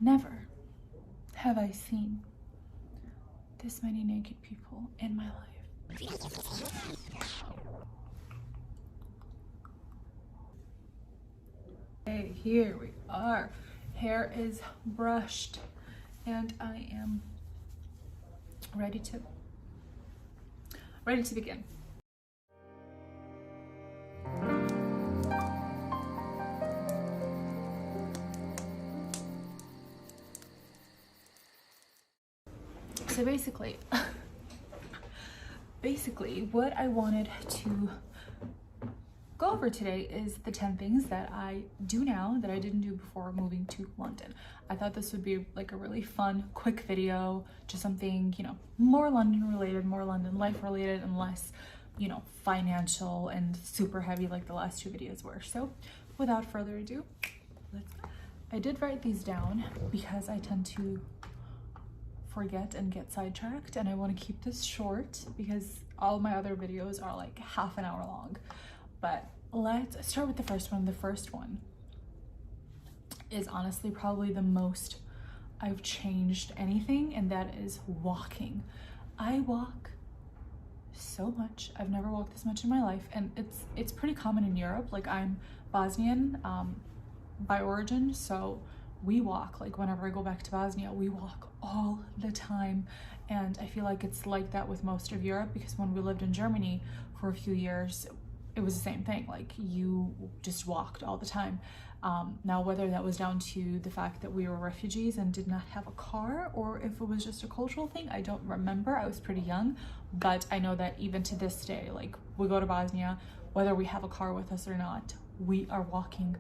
Never have I seen this many naked people in my life. Okay, here we are. Hair is brushed and I am ready to begin. So basically what I wanted to go over today is the 10 things that I do now that I didn't do before moving to London. I thought this would be like a really fun, quick video, just something, you know, more London related, more London life related, and less, you know, financial and super heavy like the last two videos were. So without further ado, I did write these down because I tend to forget and get sidetracked, and I want to keep this short because all my other videos are like half an hour long. But let's start with the first one. The first one is honestly probably the most I've changed anything, and that is walking. I walk so much. I've never walked this much in my life, and it's pretty common in Europe. Like, I'm Bosnian by origin, so we walk, like whenever I go back to Bosnia, we walk all the time. And I feel like it's like that with most of Europe, because when we lived in Germany for a few years, it was the same thing. Like, you just walked all the time. Now, whether that was down to the fact that we were refugees and did not have a car, or if it was just a cultural thing, I don't remember. I was pretty young, but I know that even to this day, like, we go to Bosnia, whether we have a car with us or not, we are walking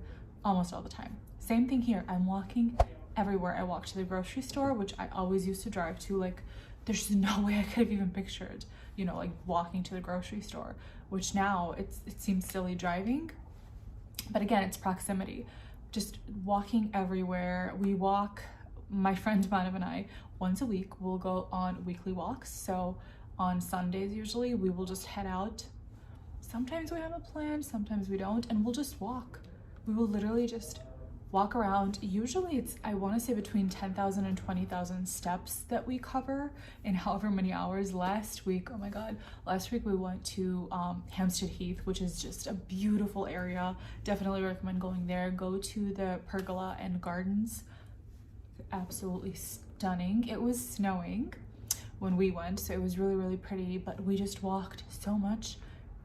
almost all the time. Same thing here. I'm walking everywhere. I walk to the grocery store, which I always used to drive to. Like, there's no way I could have even pictured, you know, like walking to the grocery store, which now it seems silly driving. But again, it's proximity. Just walking everywhere. We walk, my friend Manav and I, once a week, we'll go on weekly walks. So on Sundays, usually, we will just head out. Sometimes we have a plan, sometimes we don't, and we'll just walk. We will literally just walk around. Usually it's, I want to say, between 10,000 and 20,000 steps that we cover in however many hours. Last week, oh my god, last week we went to Hampstead Heath, which is just a beautiful area. Definitely recommend going there. Go to the pergola and gardens. Absolutely stunning. It was snowing when we went, so it was really, really pretty, but we just walked so much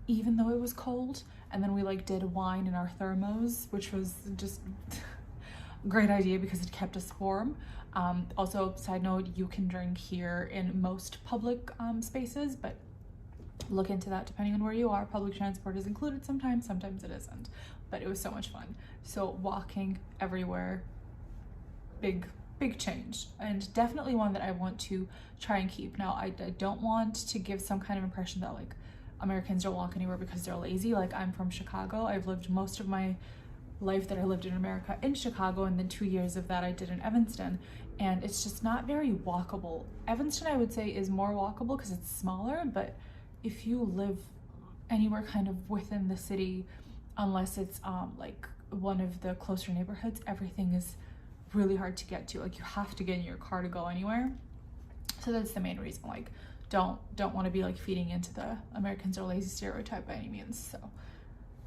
even though it was cold. And then we like did wine in our thermos, which was just great idea because it kept us warm. Also, side note, you can drink here in most public spaces, but look into that depending on where you are. Public transport is included sometimes it isn't, but it was so much fun. So walking everywhere, big change, and definitely one that I want to try and keep. Now, I don't want to give some kind of impression that like Americans don't walk anywhere because they're lazy. Like, I'm from Chicago. I've lived most of my life that I lived in America in Chicago, and then 2 years of that I did in Evanston, and it's just not very walkable. Evanston, I would say, is more walkable because it's smaller, but if you live anywhere kind of within the city, unless it's like one of the closer neighborhoods, everything is really hard to get to. Like, you have to get in your car to go anywhere. So that's the main reason. Like, don't want to be like feeding into the Americans are lazy stereotype by any means. So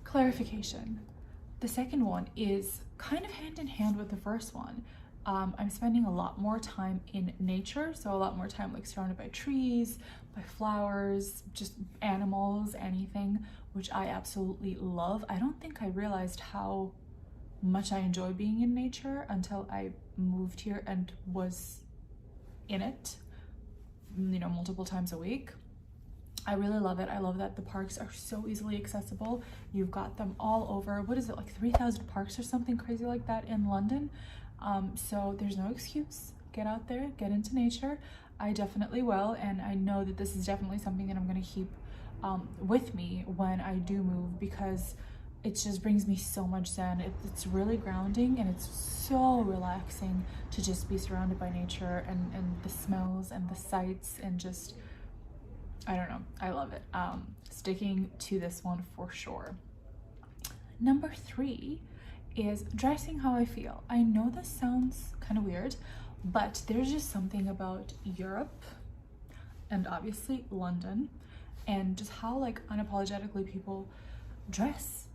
clarification. The second one is kind of hand in hand with the first one. I'm spending a lot more time in nature, so a lot more time like surrounded by trees, by flowers, just animals, anything, which I absolutely love. I don't think I realized how much I enjoy being in nature until I moved here and was in it, you know, multiple times a week. I really love it. I love that the parks are so easily accessible. You've got them all over. What is it, like 3,000 parks or something crazy like that in London? So there's no excuse. Get out there, get into nature. I definitely will, and I know that this is definitely something that I'm going to keep with me when I do move, because it just brings me so much zen. It's really grounding, and it's so relaxing to just be surrounded by nature and the smells and the sights, and just, I don't know, I love it. Sticking to this one for sure. Number 3 is dressing how I feel. I know this sounds kind of weird, but there's just something about Europe and obviously London and just how like unapologetically people dress.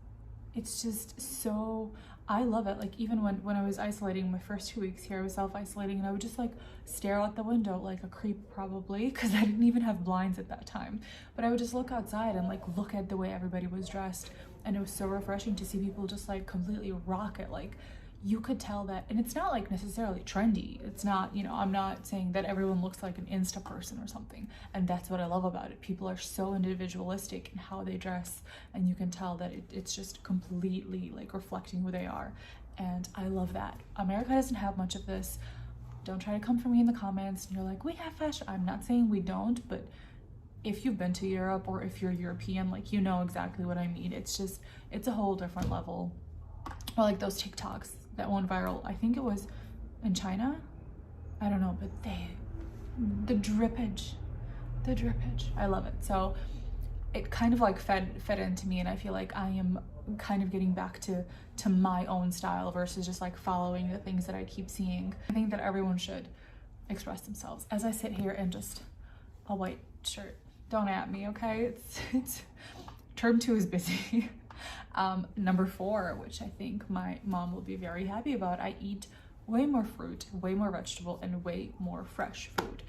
It's just so, I love it. Like even when I was isolating my first 2 weeks here, I was self-isolating and I would just like stare out the window like a creep probably, because I didn't even have blinds at that time. But I would just look outside and like look at the way everybody was dressed, and it was so refreshing to see people just like completely rock it. Like you could tell that, and it's not like necessarily trendy. It's not, you know, I'm not saying that everyone looks like an Insta person or something, and that's what I love about it. People are so individualistic in how they dress, and you can tell that it's just completely like reflecting who they are, and I love that. America doesn't have much of this. Don't try to come for me in the comments and you're like, we have fashion. I'm not saying we don't, but if you've been to Europe or if you're European, like you know exactly what I mean. It's just, it's a whole different level. Or like those TikToks that went viral, I think it was in China, I don't know, but the drippage, I love it. So it kind of like fed into me, and I feel like I am kind of getting back to my own style versus just like following the things that I keep seeing. I think that everyone should express themselves. As I sit here in just a white shirt, don't at me, okay? It's term 2 is busy. Number 4, which I think my mom will be very happy about, I eat way more fruit, way more vegetable, and way more fresh food.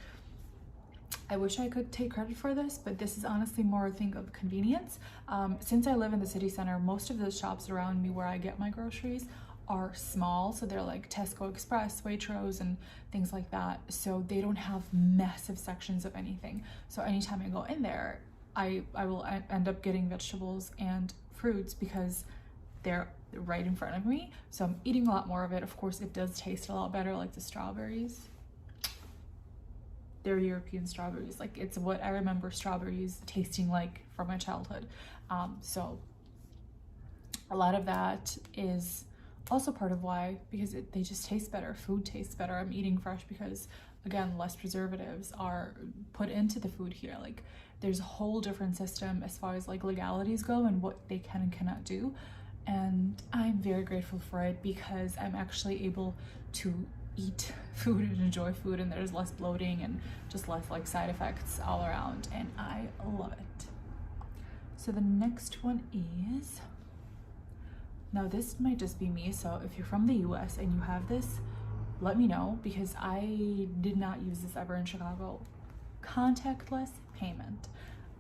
I wish I could take credit for this, but this is honestly more a thing of convenience. Since I live in the city center, most of the shops around me where I get my groceries are small, so they're like Tesco Express, Waitrose, and things like that. So they don't have massive sections of anything. So anytime I go in there, I will end up getting vegetables and fruits because they're right in front of me. So I'm eating a lot more of it. Of course, it does taste a lot better, like the strawberries. They're European strawberries. Like it's what I remember strawberries tasting like from my childhood. So a lot of that is also part of why, because they just taste better. Food tastes better. I'm eating fresh because, again, less preservatives are put into the food here. Like there's a whole different system as far as like legalities go and what they can and cannot do. And I'm very grateful for it because I'm actually able to eat food and enjoy food, and there's less bloating and just less like side effects all around, and I love it. So the next one is, now this might just be me, so if you're from the US and you have this, let me know, because I did not use this ever in Chicago. Contactless payment.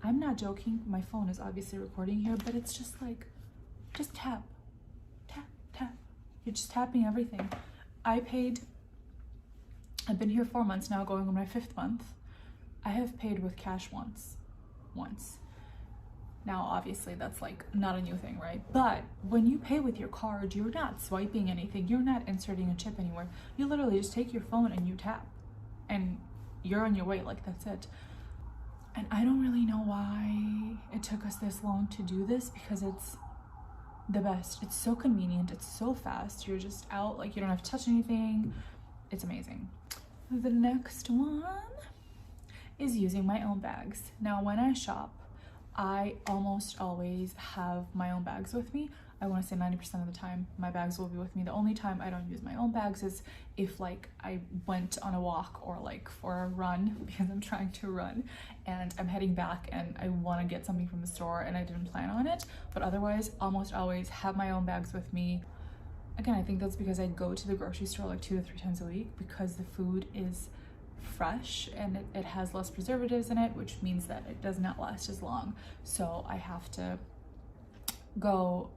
I'm not joking, my phone is obviously recording here, but it's just like, just tap, tap, tap. You're just tapping everything. I've been here 4 months now, going on my 5th month. I have paid with cash once. Now, obviously that's like not a new thing, right? But when you pay with your card, you're not swiping anything. You're not inserting a chip anywhere. You literally just take your phone and you tap and you're on your way, like that's it. And I don't really know why it took us this long to do this, because it's the best. It's so convenient. It's so fast. You're just out, like you don't have to touch anything. It's amazing. The next one is using my own bags. Now, when I shop, I almost always have my own bags with me. I want to say 90% of the time my bags will be with me. The only time I don't use my own bags is if like I went on a walk or like for a run, because I'm trying to run and I'm heading back and I want to get something from the store and I didn't plan on it. But otherwise, almost always have my own bags with me. Again, I think that's because I go to the grocery store like 2 to 3 times a week, because the food is fresh and it has less preservatives in it, which means that it does not last as long. So I have to go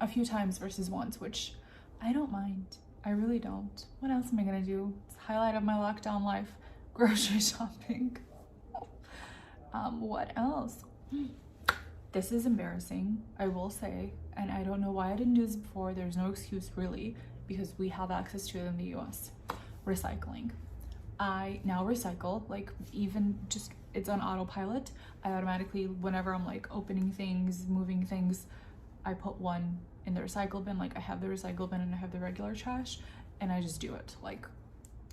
a few times versus once, which I don't mind. I really don't. What else am I gonna do? It's the highlight of my lockdown life, grocery shopping. What else? This is embarrassing, I will say, and I don't know why I didn't do this before. There's no excuse really, because we have access to it in the US. Recycling. I now recycle, like even just, it's on autopilot. I automatically, whenever I'm like opening things, moving things, I put one in the recycle bin. Like I have the recycle bin and I have the regular trash, and I just do it, like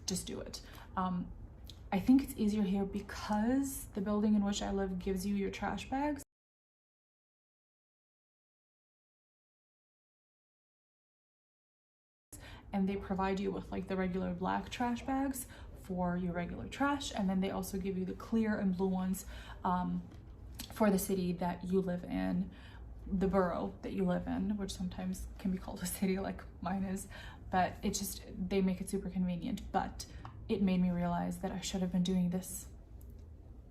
just do it. I think it's easier here because the building in which I live gives you your trash bags. and they provide you with like the regular black trash bags for your regular trash, and then they also give you the clear and blue ones for the city that you live in, the borough that you live in, which sometimes can be called a city like mine is, but it's just, they make it super convenient. But it made me realize that I should have been doing this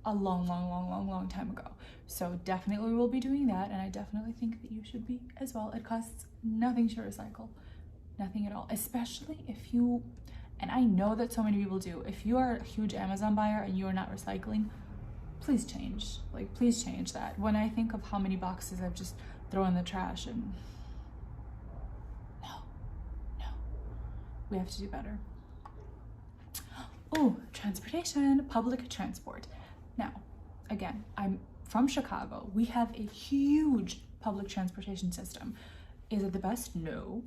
a long time ago. So definitely will be doing that, and I definitely think that you should be as well. It costs nothing to recycle, nothing at all, especially if you, and I know that so many people do, if you are a huge Amazon buyer and you are not recycling, please change, like please change that. When I think of how many boxes I've just thrown in the trash, and no, we have to do better. Oh, transportation, public transport. Now, again, I'm from Chicago. We have a huge public transportation system. Is it the best? No.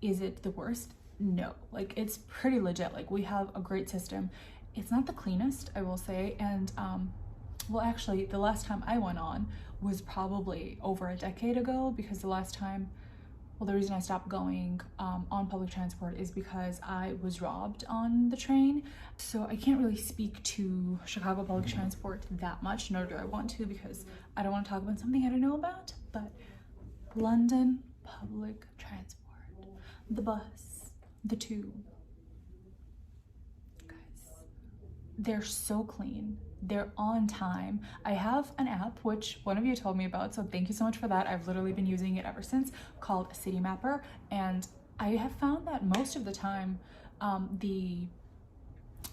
Is it the worst? No. Like, it's pretty legit. Like, we have a great system. It's not the cleanest, I will say. And well, actually, the last time I went on was probably over a decade ago, because the last time, well, the reason I stopped going on public transport is because I was robbed on the train. So I can't really speak to Chicago public transport that much, nor do I want to, because I don't want to talk about something I don't know about. But London public transport, the bus, the tube, guys, they're so clean. They're on time. I have an app, which one of you told me about, so thank you so much for that. I've literally been using it ever since, called City Mapper, and I have found that most of the time, the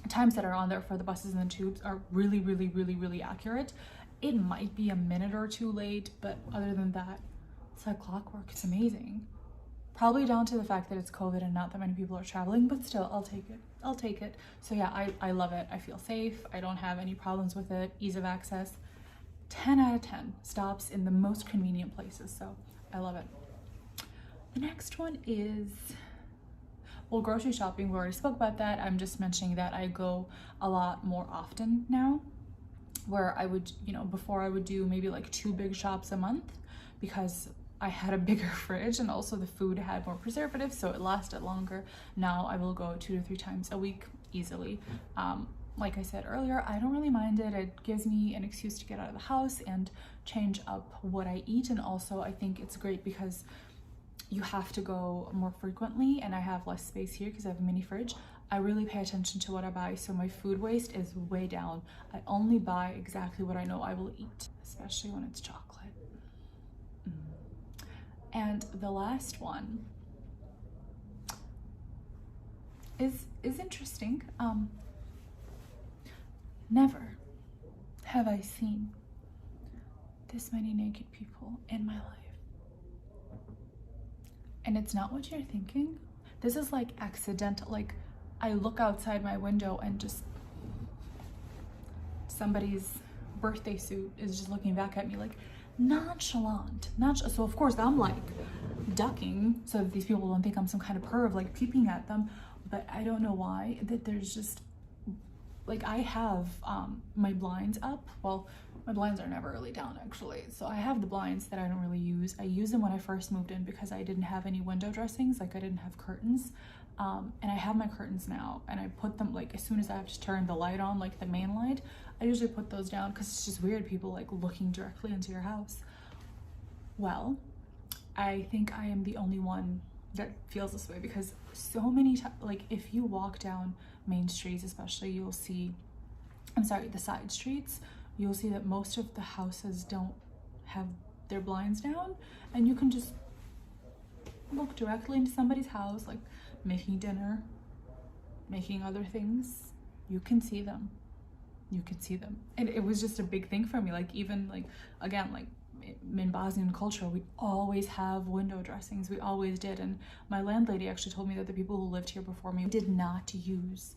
times that are on there for the buses and the tubes are really accurate. It might be a minute or two late, but other than that, it's like clockwork. It's amazing. Probably down to the fact that it's COVID and not that many people are traveling, but still, I'll take it. I'll take it. So yeah, I love it. I feel safe. I don't have any problems with it. Ease of access. 10 out of 10 stops in the most convenient places. So I love it. The next one is, well, grocery shopping. We already spoke about that. I'm just mentioning that I go a lot more often now, where I would, you know, before I would do maybe like 2 big shops a month, because I had a bigger fridge, and also the food had more preservatives, so it lasted longer. Now I will go 2 to 3 times a week easily. Like I said earlier, I don't really mind it. It gives me an excuse to get out of the house and change up what I eat. And also I think it's great because you have to go more frequently, and I have less space here because I have a mini fridge. I really pay attention to what I buy, so my food waste is way down. I only buy exactly what I know I will eat, especially when it's chocolate. And the last one is interesting. Never have I seen this many naked people in my life. And it's not what you're thinking. This is like accidental. Like, I look outside my window and just somebody's birthday suit is just looking back at me like nonchalant. So of course I'm like ducking so that these people don't think I'm some kind of perv, like peeping at them. But I don't know why, that there's just, like, I have my blinds up. Well, my blinds are never really down actually. So I have the blinds that I don't really use. I used them when I first moved in because I didn't have any window dressings, like I didn't have curtains. And I have my curtains now, and I put them, like, as soon as I have to turn the light on, like the main light, I usually put those down because it's just weird, people like looking directly into your house. Well, I think I am the only one that feels this way, because so many times, like, if you walk down main streets especially, you'll see, the side streets, you'll see that most of the houses don't have their blinds down, and you can just look directly into somebody's house, like making dinner, making other things. You can see them. And it was just a big thing for me. Like, even like, again, like in Bosnian culture, we always have window dressings. We always did. And my landlady actually told me that the people who lived here before me did not use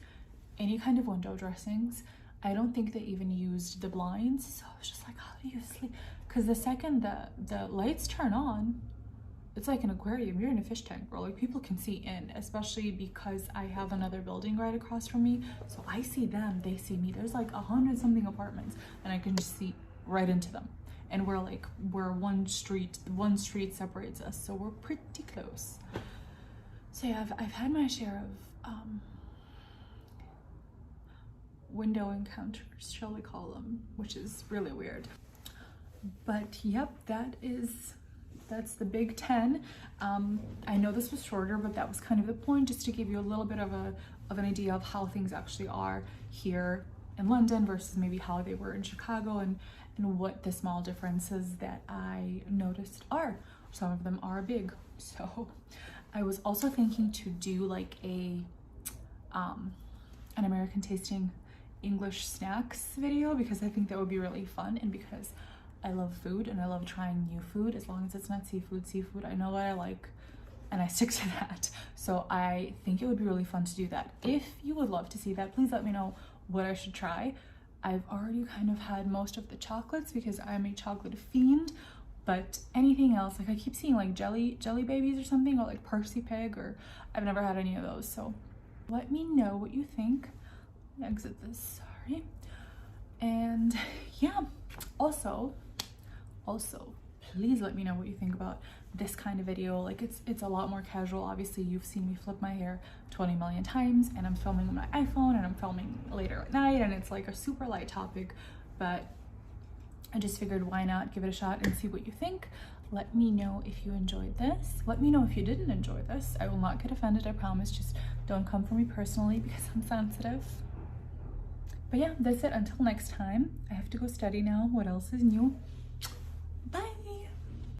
any kind of window dressings. I don't think they even used the blinds. So I was just like, how do you sleep? Because the second the lights turn on, it's like an aquarium. You're in a fish tank, bro. Like, people can see in, especially because I have another building right across from me. So I see them, they see me. There's like 100-something apartments, and I can just see right into them. And we're one street separates us, so we're pretty close. So yeah, I've had my share of window encounters, shall we call them, which is really weird. But yep, that's the big 10. I know this was shorter, but that was kind of the point, just to give you a little bit of an idea of how things actually are here in London versus maybe how they were in Chicago, and what the small differences that I noticed are. Some of them are big. So I was also thinking to do like an American tasting English snacks video, because I think that would be really fun, and because I love food and I love trying new food, as long as it's not seafood. I know what I like and I stick to that. So I think it would be really fun to do that. If you would love to see that, please let me know what I should try. I've already kind of had most of the chocolates because I'm a chocolate fiend, but anything else, like I keep seeing like jelly babies or something, or like Percy Pig, or I've never had any of those. So let me know what you think. Exit this, sorry. And yeah, also please let me know what you think about this kind of video. Like it's a lot more casual. Obviously you've seen me flip my hair 20 million times, and I'm filming on my iPhone, and I'm filming later at night, and it's like a super light topic, but I just figured why not give it a shot and see what you think. Let me know if you enjoyed this. Let me know if you didn't enjoy this. I will not get offended, I promise. Just don't come for me personally, because I'm sensitive. But yeah, that's it. Until next time, I have to go study now. What else is new?